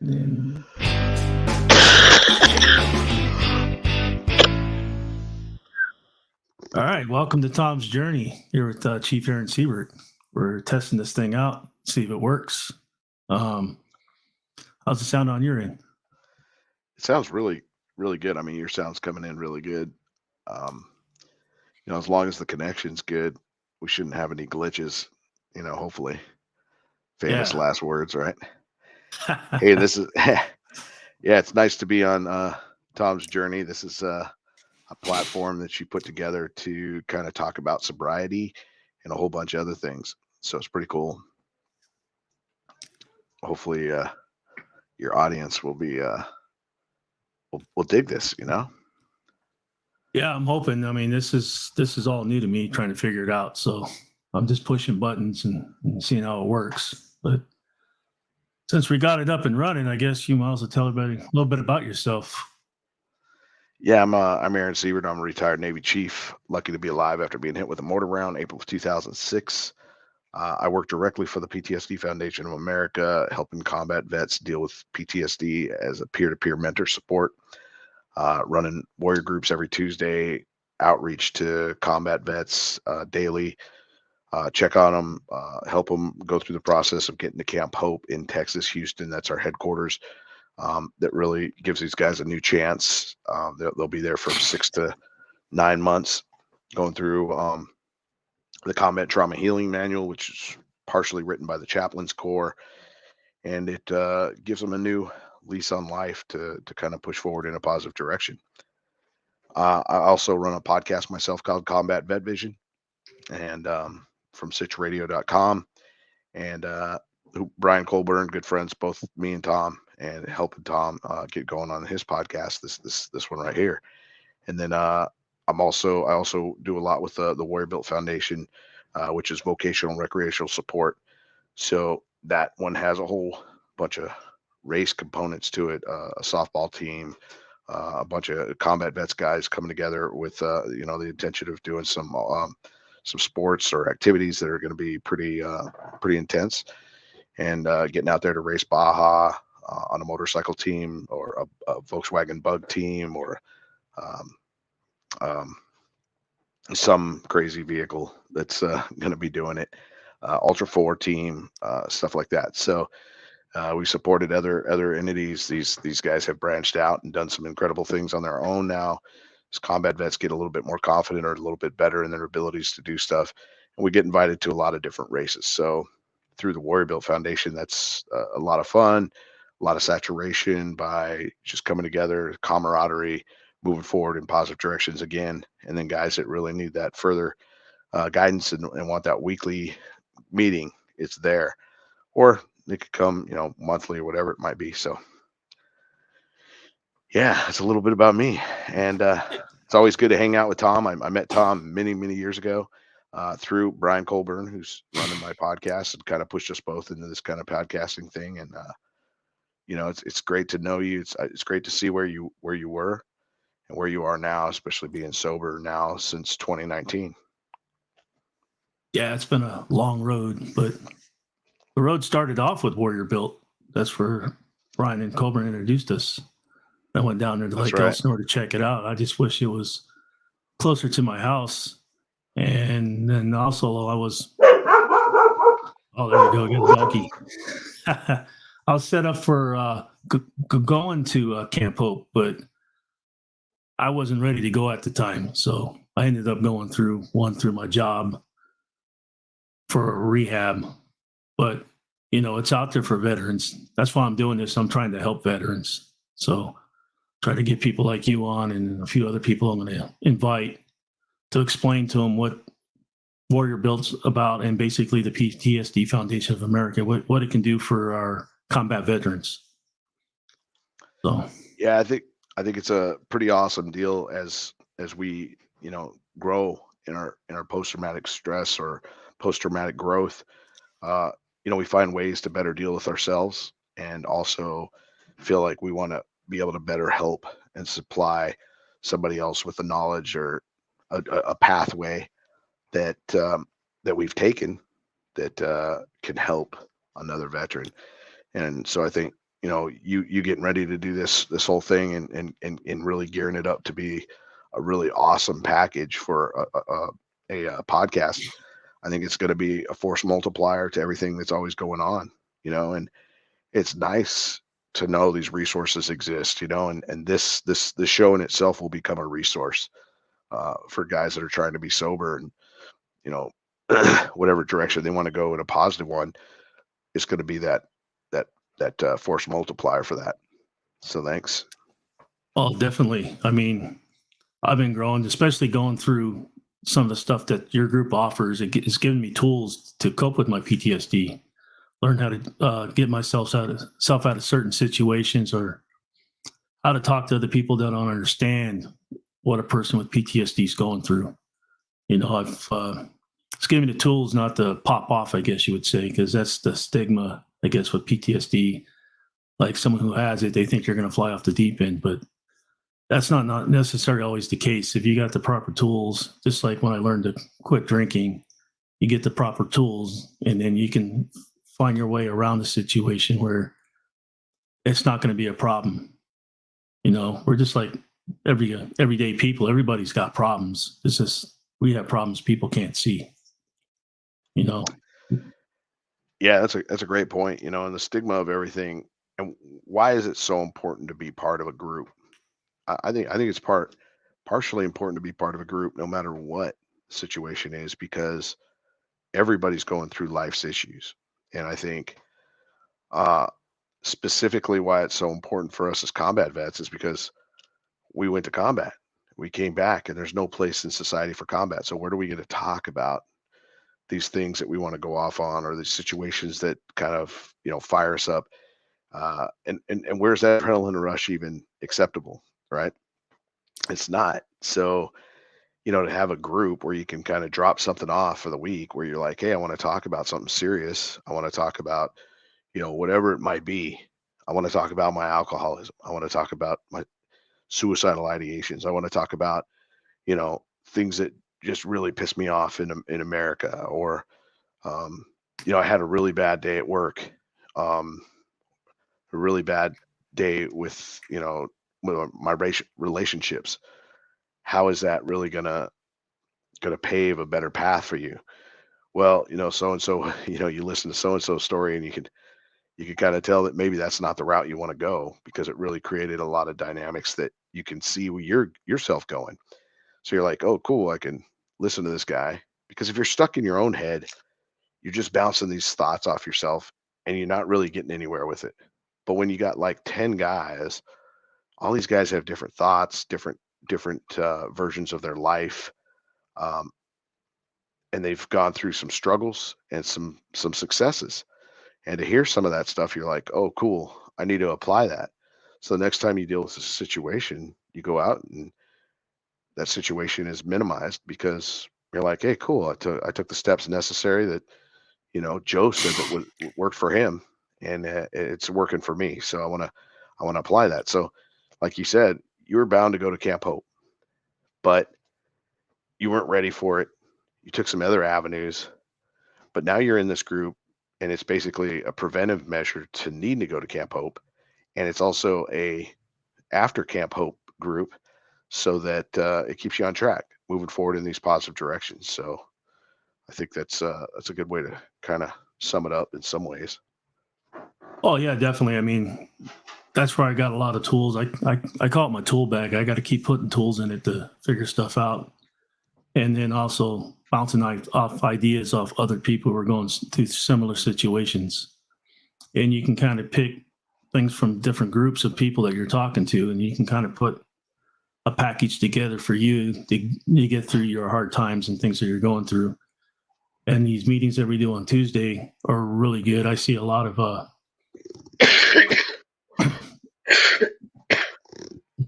And all right, welcome to Tom's Journey here with Chief Aaron Siebert. We're testing this thing out, see if it works. How's it sound on your end? It sounds really, really good. I mean, your sound's coming in really good. Um, as long as the connection's good, we shouldn't have any glitches. Hopefully, famous Yeah. last words, right? Hey, this is yeah. It's nice to be on Tom's Journey. This is a platform that you put together to kind of talk about sobriety and a whole bunch of other things. So it's pretty cool. Hopefully, your audience will be will dig this. Yeah, I'm hoping. I mean, this is all new to me, trying to figure it out. So I'm just pushing buttons and seeing how it works. But since we got it up and running, I guess you might as well tell everybody a little bit about yourself. Yeah, I'm Aaron Siebert. I'm a retired Navy chief. Lucky to be alive after being hit with a mortar round April of 2006. I work directly for the PTSD Foundation of America, helping combat vets deal with PTSD as a peer-to-peer mentor support. Running warrior groups every Tuesday, outreach to combat vets daily. Check on them, help them go through the process of getting to Camp Hope in Texas, Houston. That's our headquarters. That really gives these guys a new chance. They'll be there for 6 to 9 months, going through the Combat Trauma Healing Manual, which is partially written by the Chaplains Corps, and it gives them a new lease on life to kind of push forward in a positive direction. I also run a podcast myself called Combat Vet Vision, and from SitchRadio.com, and Brian Colburn, good friends, both me and Tom, and helping Tom get going on his podcast. This one right here, and then I also do a lot with the Warrior Built Foundation, which is vocational recreational support. So that one has a whole bunch of race components to it. A softball team, a bunch of combat vets guys coming together with the intention of doing some sports or activities that are going to be pretty intense, and getting out there to race Baja on a motorcycle team or a Volkswagen Bug team or um, um, some crazy vehicle that's going to be doing it. Ultra 4 team, stuff like that. So we supported other entities. These guys have branched out and done some incredible things on their own now. As combat vets get a little bit more confident or a little bit better in their abilities to do stuff, and we get invited to a lot of different races. So through the Warrior Built Foundation, that's a lot of fun, a lot of saturation by just coming together, camaraderie, moving forward in positive directions again. And then guys that really need that further guidance and want that weekly meeting, it's there. Or they could come, monthly or whatever it might be. So yeah, it's a little bit about me. And it's always good to hang out with Tom. I met Tom many years ago through Brian Colburn, who's running my podcast, and kind of pushed us both into this kind of podcasting thing. And it's great to know you. It's great to see where you were and where you are now, especially being sober now since 2019. Yeah, it's been a long road, but the road started off with Warrior Built. That's where Brian and Colburn introduced us. I went down there to That's Lake right. Elsinore to check it out. I just wish it was closer to my house. And then also I was, oh, there we go, get a doggy. I was set up for going to Camp Hope, but I wasn't ready to go at the time. So I ended up going through my job for a rehab. But, it's out there for veterans. That's why I'm doing this. I'm trying to help veterans. So try to get people like you on and a few other people I'm going to invite to explain to them what Warrior Built's about and basically the PTSD Foundation of America, what it can do for our combat veterans. So Yeah, I think it's a pretty awesome deal as we grow in our post traumatic stress or post traumatic growth. Uh, we find ways to better deal with ourselves, and also feel like we want to be able to better help and supply somebody else with the knowledge or a pathway that we've taken that can help another veteran. And so I think you getting ready to do this whole thing and really gearing it up to be a really awesome package for a podcast. I think it's going to be a force multiplier to everything that's always going on, and it's nice to know these resources exist, and this show in itself will become a resource for guys that are trying to be sober and, whatever direction they want to go in a positive one. It's going to be that force multiplier for that. So thanks. Oh, definitely. I mean, I've been growing, especially going through some of the stuff that your group offers. It's given me tools to cope with my PTSD, learn how to get myself out of certain situations, or how to talk to other people that don't understand what a person with PTSD is going through. It's given me the tools not to pop off, I guess you would say, because that's the stigma, I guess, with PTSD. Like someone who has it, they think you're going to fly off the deep end, but that's not necessarily always the case. If you got the proper tools, just like when I learned to quit drinking, you get the proper tools, and then you can find your way around the situation where it's not going to be a problem. We're just like everyday people. Everybody's got problems. It's just we have problems people can't see. Yeah, that's a great point. And the stigma of everything, and why is it so important to be part of a group? I think it's partially important to be part of a group, no matter what the situation is, because everybody's going through life's issues, and I think specifically why it's so important for us as combat vets is because we went to combat, we came back, and there's no place in society for combat. So where do we get to talk about these things that we want to go off on, or these situations that kind of fire us up, and where's that adrenaline rush even acceptable, right? It's not. So to have a group where you can kind of drop something off for the week, where you're like, hey, I want to talk about something serious, I want to talk about whatever it might be. I want to talk about my alcoholism, I want to talk about my suicidal ideations, I want to talk about things that just really piss me off in America, or I had a really bad day at work, a really bad day with my relationships. How is that really gonna pave a better path for you? Well, so and so, you listen to so and so's story, and you could kind of tell that maybe that's not the route you want to go, because it really created a lot of dynamics that you can see where yourself going. So you're like, oh, cool, I can listen to this guy. Because if you're stuck in your own head, you're just bouncing these thoughts off yourself, and you're not really getting anywhere with it. But when you got like 10 guys, all these guys have different thoughts, different versions of their life, um, and they've gone through some struggles and some successes. And to hear some of that stuff, you're like, oh, cool, I need to apply that. So the next time you deal with a situation, you go out and that situation is minimized, because you're like, hey, cool, I took the steps necessary that Joe said that worked for him, and it's working for me. So I want to apply that. So, like you said, you were bound to go to Camp Hope, but you weren't ready for it. You took some other avenues, but now you're in this group, and it's basically a preventive measure to need to go to Camp Hope, and it's also a after Camp Hope group, so that it keeps you on track, moving forward in these positive directions. So I think that's a good way to kind of sum it up in some ways. Oh yeah, definitely. I mean, that's where I got a lot of tools. I call it my tool bag. I got to keep putting tools in it to figure stuff out, and then also bouncing off ideas off other people who are going through similar situations. And you can kind of pick things from different groups of people that you're talking to, and you can kind of put a package together for you to get through your hard times and things that you're going through. And these meetings that we do on Tuesday are really good. I see a lot of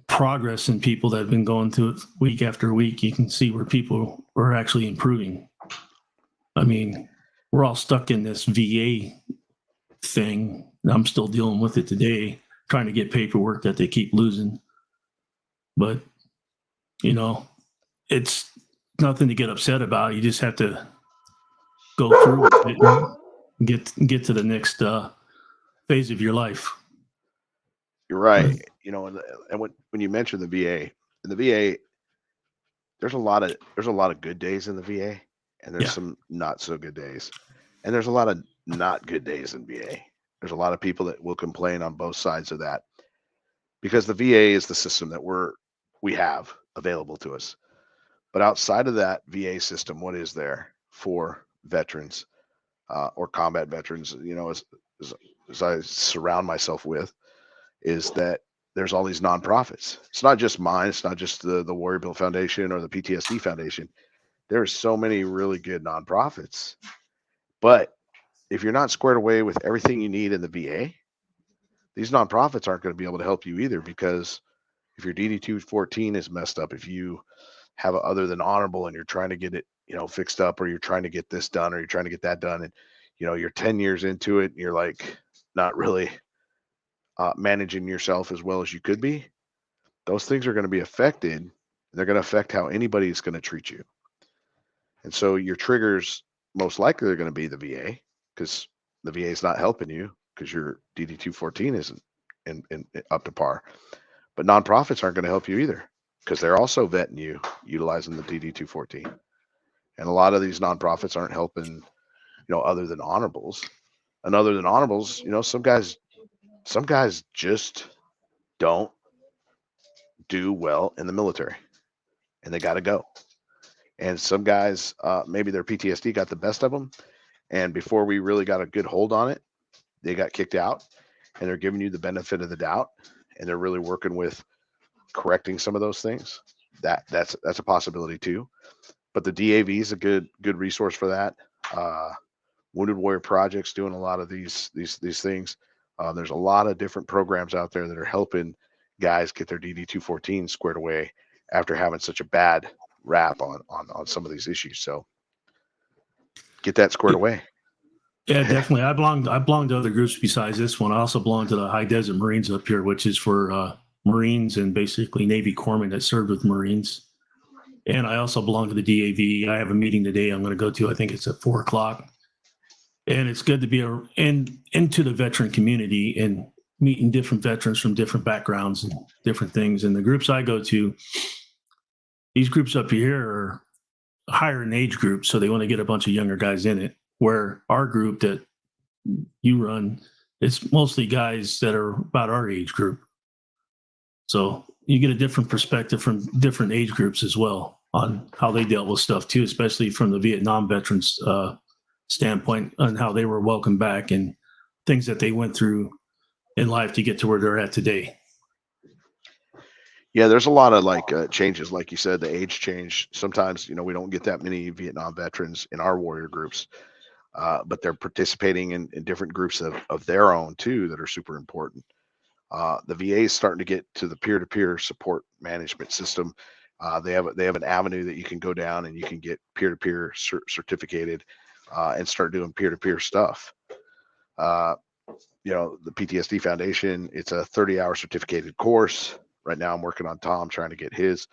progress in people that have been going through it week after week. You can see where people are actually improving. I mean, we're all stuck in this VA thing. I'm still dealing with it today, trying to get paperwork that they keep losing. But, it's nothing to get upset about. You just have to go through it and get to the next phase of your life. You're right. You know, and when you mention the VA, in the VA, there's a lot of good days in the VA, and there's Yeah. some not so good days, and there's a lot of not good days in VA. There's a lot of people that will complain on both sides of that because the VA is the system that we have available to us. But outside of that VA system, what is there for veterans or combat veterans? You know, as, as I surround myself with, is that there's all these nonprofits. It's not just mine. It's not just the Warrior Bill Foundation or the PTSD Foundation. There's so many really good nonprofits. But if you're not squared away with everything you need in the VA, these nonprofits aren't going to be able to help you either because if your DD 214 is messed up, if you have a other than honorable and you're trying to get it, fixed up, or you're trying to get this done, or you're trying to get that done, and you're 10 years into it, and you're like not really managing yourself as well as you could be, those things are going to be affected. And they're going to affect how anybody's going to treat you. And so your triggers most likely are going to be the VA because the VA is not helping you because your DD 214 isn't in up to par. But nonprofits aren't going to help you either because they're also vetting you utilizing the DD 214. And a lot of these nonprofits aren't helping, other than honorables. And other than honorables, some guys just don't do well in the military and they got to go. And some guys, maybe their PTSD got the best of them. And before we really got a good hold on it, they got kicked out and they're giving you the benefit of the doubt. And they're really working with correcting some of those things. That's a possibility too. But the DAV is a good resource for that. Wounded Warrior Project's doing a lot of these things. There's a lot of different programs out there that are helping guys get their DD 214 squared away after having such a bad rap on some of these issues. So get that squared away. Yeah, definitely. I belong to other groups besides this one. I also belong to the High Desert Marines up here, which is for Marines and basically Navy corpsmen that served with Marines. And I also belong to the DAV. I have a meeting today I'm going to go to. I think it's at 4:00. And it's good to be into the veteran community and meeting different veterans from different backgrounds and different things. And the groups I go to, these groups up here are higher in age groups, so they want to get a bunch of younger guys in it. Where our group that you run, it's mostly guys that are about our age group. So you get a different perspective from different age groups as well on how they dealt with stuff too, especially from the Vietnam veterans standpoint on how they were welcomed back and things that they went through in life to get to where they're at today. Yeah, there's a lot of changes, like you said, the age change. Sometimes, we don't get that many Vietnam veterans in our warrior groups, but they're participating in different groups of their own too that are super important. The VA is starting to get to the peer-to-peer support management system. They have an avenue that you can go down and you can get peer-to-peer certificated and start doing peer-to-peer stuff. The PTSD Foundation, it's a 30-hour certificated course. Right now I'm working on Tom trying to get his.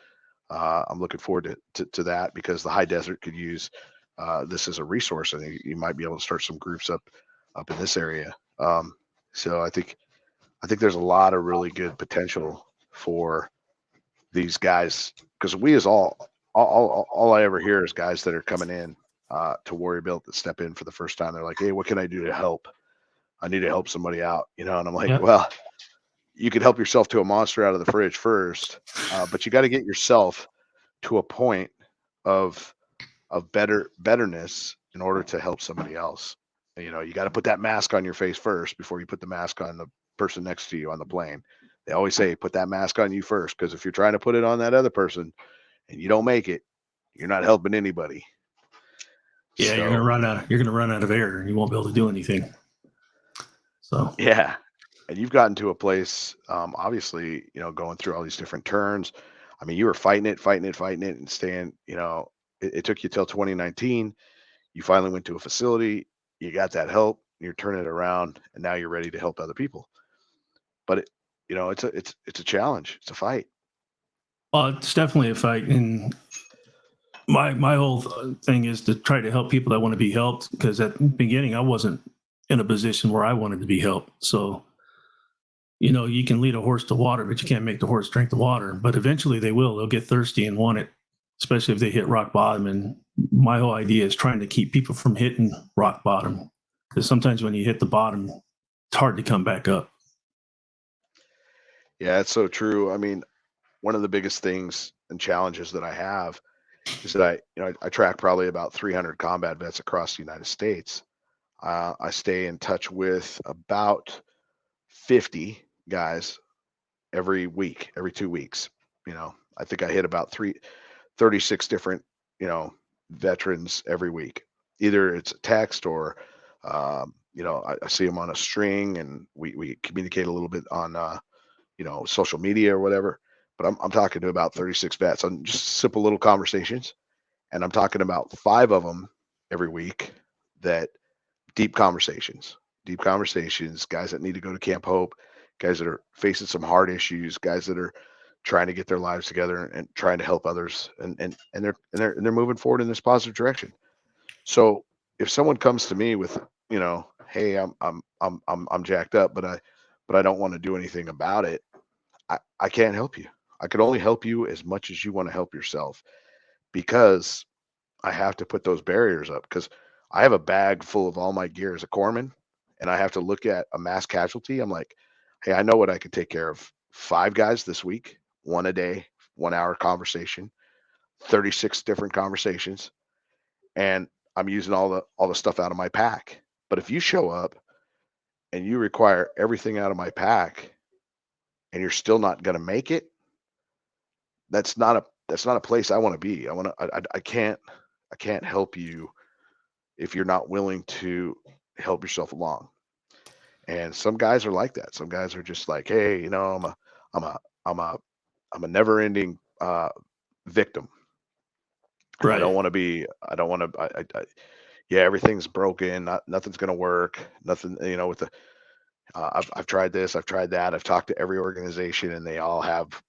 I'm looking forward to that because the High Desert could use this as a resource. I think you might be able to start some groups up in this area. So I think there's a lot of really good potential for these guys because we as all I ever hear is guys that are coming in to Warrior Built that step in for the first time. They're like, hey, what can I do to help? I need to help somebody out, and I'm like, well, you could help yourself to a monster out of the fridge first, but you got to get yourself to a point of betterness in order to help somebody else. You got to put that mask on your face first before you put the mask on the person next to you on the plane. They always say, put that mask on you first, because if you're trying to put it on that other person and you don't make it, you're not helping anybody. Yeah, so, you're gonna run out of air and you won't be able to do anything. So yeah. And you've gotten to a place, obviously, going through all these different turns. I mean, you were fighting it and staying, it took you till 2019. You finally went to a facility, you got that help, you're turning it around, and now you're ready to help other people. But it's a challenge. It's a fight. Well, it's definitely a fight. And my whole thing is to try to help people that want to be helped, because at the beginning I wasn't in a position where I wanted to be helped. So you can lead a horse to water, but you can't make the horse drink the water. But eventually they will. They'll get thirsty and want it, especially if they hit rock bottom. And my whole idea is trying to keep people from hitting rock bottom, because sometimes when you hit the bottom, it's hard to come back up. Yeah, it's so true. I mean, one of the biggest things and challenges that I have is that I track probably about 300 combat vets across the United States. I stay in touch with about 50 guys every week, every 2 weeks. I think I hit about 36 different, veterans every week. Either it's a text or, I see them on a string and we communicate a little bit on, social media or whatever. But I'm talking to about 36 vets on just simple little conversations. And I'm talking about 5 of them every week that deep conversations, guys that need to go to Camp Hope, guys that are facing some hard issues, guys that are trying to get their lives together and trying to help others, and they're moving forward in this positive direction. So if someone comes to me with, hey, I'm jacked up, but I don't want to do anything about it, I can't help you. I can only help you as much as you want to help yourself, because I have to put those barriers up, because I have a bag full of all my gear as a corpsman, and I have to look at a mass casualty. I'm like, hey, I know what I could take care of. 5 guys this week, 1 a day, 1 hour conversation, 36 different conversations, and I'm using all the stuff out of my pack. But if you show up and you require everything out of my pack and you're still not going to make it, that's not a place I want to be. I can't help you if you're not willing to help yourself along. And some guys are like that. Some guys are just like, hey, I'm a never-ending victim. Right. I don't want to be. I don't want to. Yeah, everything's broken. Nothing's gonna work. Nothing. With the. I've tried this. I've tried that. I've talked to every organization, and they all have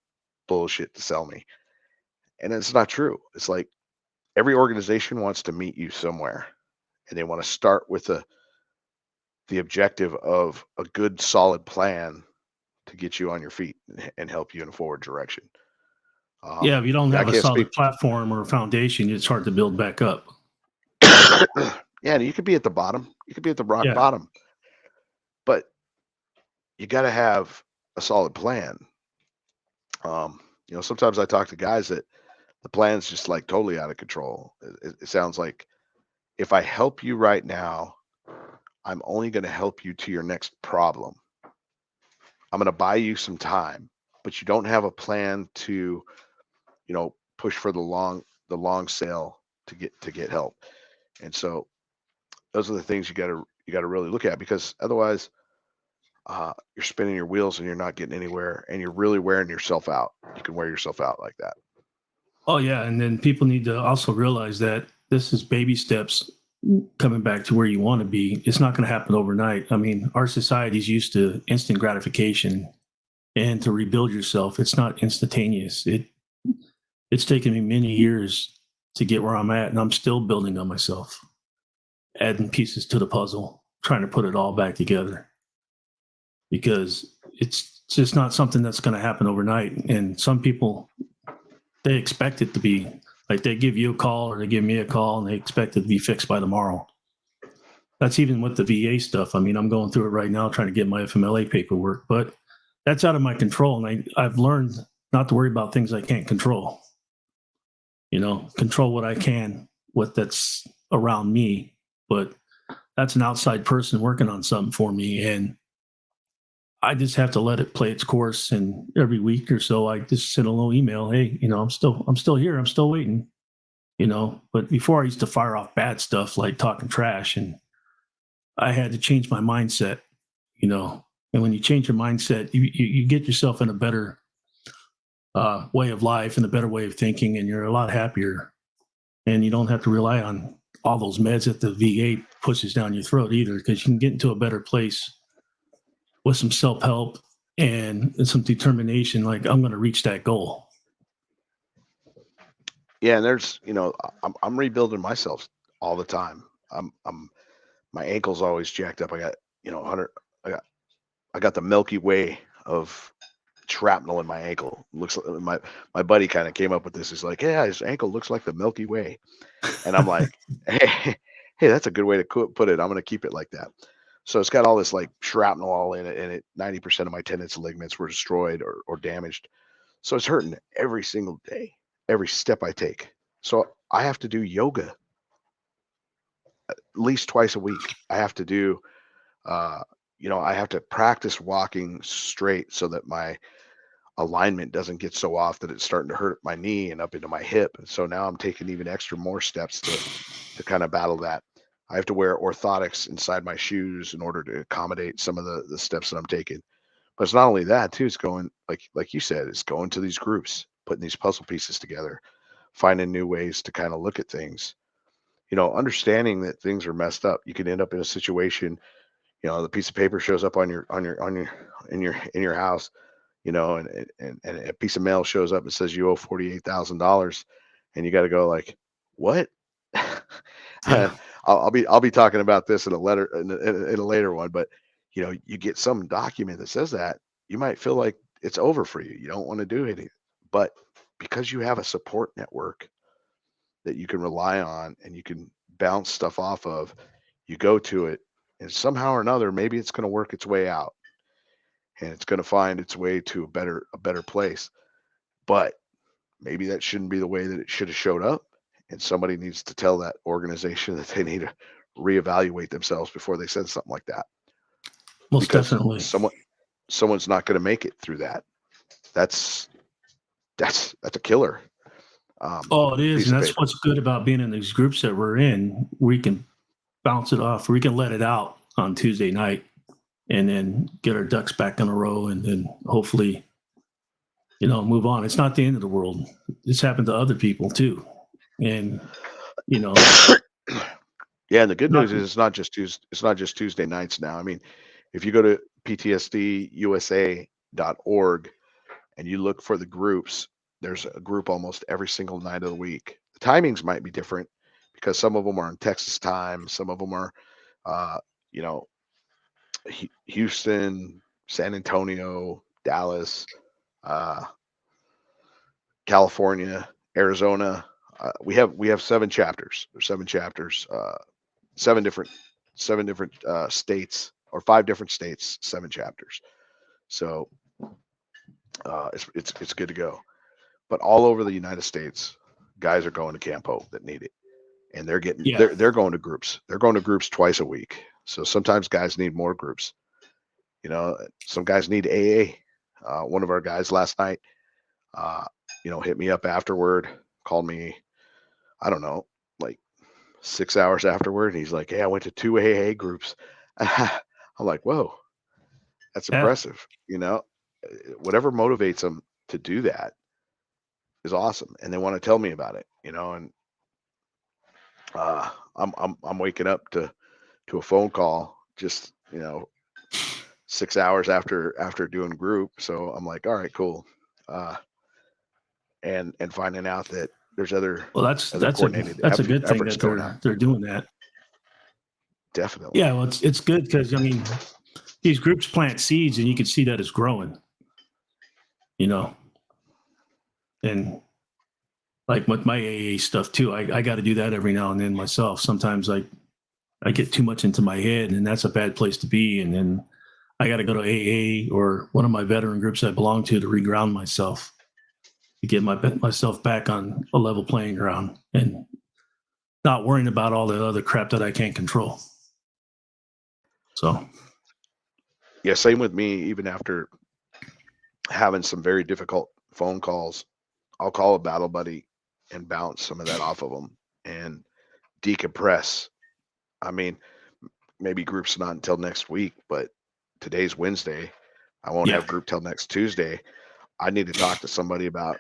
bullshit to sell me. And it's not true. It's like every organization wants to meet you somewhere, and they want to start with the objective of a good, solid plan to get you on your feet and help you in a forward direction. Yeah, if you don't I have a can't solid speak. platform or foundation, it's hard to build back up. Yeah, you could be at the bottom. You could be at the rock Yeah. bottom, but you got to have a solid plan. Sometimes I talk to guys that the plan's just like totally out of control. It sounds like, if I help you right now, I'm only going to help you to your next problem. I'm going to buy you some time, but you don't have a plan to, push for the long sail to get help. And so those are the things you got to really look at, because otherwise you're spinning your wheels and you're not getting anywhere, and you're really wearing yourself out. You can wear yourself out like that. Oh yeah, and then people need to also realize that this is baby steps coming back to where you want to be. It's not going to happen overnight. I mean, our society's used to instant gratification, and to rebuild yourself, it's not instantaneous. It's taken me many years to get where I'm at, and I'm still building on myself, adding pieces to the puzzle, trying to put it all back together, because it's just not something that's going to happen overnight. And some people, they expect it to be like, they give you a call or they give me a call and they expect it to be fixed by tomorrow. That's even with the VA stuff. I mean, I'm going through it right now trying to get my FMLA paperwork, but that's out of my control. And I've learned not to worry about things I can't control. Control what I can, what that's around me. But that's an outside person working on something for me. And I just have to let it play its course. And every week or so, I just send a little email. Hey, I'm still here. I'm still waiting. But before, I used to fire off bad stuff like talking trash, and I had to change my mindset. And when you change your mindset, you get yourself in a better way of life and a better way of thinking, and you're a lot happier. And you don't have to rely on all those meds that the VA pushes down your throat either, because you can get into a better place with some self-help and some determination, like, I'm going to reach that goal. Yeah, and there's, I'm rebuilding myself all the time. My ankle's always jacked up. I got, 100. I got the Milky Way of shrapnel in my ankle. Looks like my buddy kind of came up with this. He's like, yeah, his ankle looks like the Milky Way. And I'm like, hey, that's a good way to put it. I'm going to keep it like that. So it's got all this like shrapnel all in it, and 90% of my tendons and ligaments were destroyed or damaged. So it's hurting every single day, every step I take. So I have to do yoga at least twice a week. I have to do, I have to practice walking straight so that my alignment doesn't get so off that it's starting to hurt my knee and up into my hip. And so now I'm taking even extra more steps to kind of battle that. I have to wear orthotics inside my shoes in order to accommodate some of the steps that I'm taking. But it's not only that too, it's going like you said, it's going to these groups, putting these puzzle pieces together, finding new ways to kind of look at things. Understanding that things are messed up. You can end up in a situation, the piece of paper shows up on your in your house, and a piece of mail shows up and says you owe $48,000, and you got to go like, what? Yeah. I'll be talking about this in a letter in a later one, but you get some document that says that, you might feel like it's over for you. You don't want to do anything, but because you have a support network that you can rely on and you can bounce stuff off of, you go to it, and somehow or another, maybe it's going to work its way out, and it's going to find its way to a better place. But maybe that shouldn't be the way that it should have showed up, and somebody needs to tell that organization that they need to reevaluate themselves before they send something like that, Most because definitely. someone's not going to make it through that. That's a killer. Oh, it is, Piece and of that's paper. what's good about being in these groups that we're in. We can bounce it off. We can let it out on Tuesday night, and then get our ducks back in a row, and then hopefully, move on. It's not the end of the world. It's happened to other people too, and Yeah, and the good not news is it's not just Tuesday nights now. I mean, if you go to ptsdusa.org and you look for the groups, there's a group almost every single night of the week. The timings might be different because some of them are in Texas time, some of them are, uh, you know, Houston, San Antonio, Dallas, uh, California, Arizona. We have 7 chapters. There's 7 chapters, seven different states, or 5 different states, 7 chapters. So it's good to go. But all over the United States, guys are going to Camp Hope that need it, and yeah, they're going to groups. They're going to groups twice a week. So sometimes guys need more groups. Some guys need AA. One of our guys last night, uh, hit me up afterward, called me. I don't know, like 6 hours afterward, and he's like, "Hey, I went to 2 AA groups." I'm like, "Whoa, that's yeah. impressive." Whatever motivates them to do that is awesome, and they want to tell me about it. And I'm waking up to a phone call just 6 hours after doing group. So I'm like, all right, cool. Uh, and finding out that there's other Well, that's coordinated a good thing efforts that going on. they're doing that. Definitely. Yeah, well, it's good because these groups plant seeds, and you can see that it's growing. And like with my AA stuff too, I got to do that every now and then myself. Sometimes I get too much into my head, and that's a bad place to be. And then I got to go to AA or one of my veteran groups I belong to reground myself, to get myself back on a level playing ground, and not worrying about all the other crap that I can't control. So, Yeah, same with me. Even after having some very difficult phone calls, I'll call a battle buddy and bounce some of that off of them and decompress. I mean, maybe group's not until next week, but today's Wednesday. I won't yeah. have group till next Tuesday. I need to talk to somebody about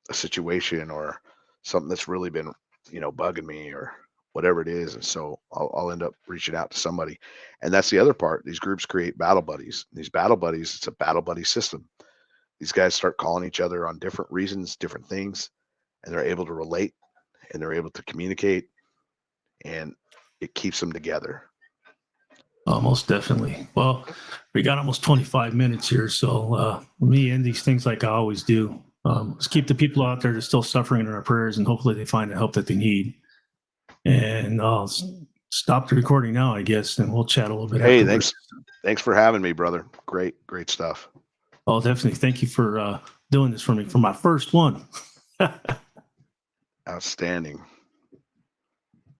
a situation or something that's really been, bugging me or whatever it is. And so I'll end up reaching out to somebody. And that's the other part. These groups create battle buddies. These battle buddies, it's a battle buddy system. These guys start calling each other on different reasons, different things, and they're able to relate and they're able to communicate, and it keeps them together. Oh, most definitely. Well, we got almost 25 minutes here, so let me end these things like I always do. Let's keep the people out there that are still suffering in our prayers, and hopefully they find the help that they need. And I'll stop the recording now, I guess, and we'll chat a little bit Hey, afterwards. thanks for having me, brother. Great stuff. Oh, definitely. Thank you for doing this for me for my first one. Outstanding.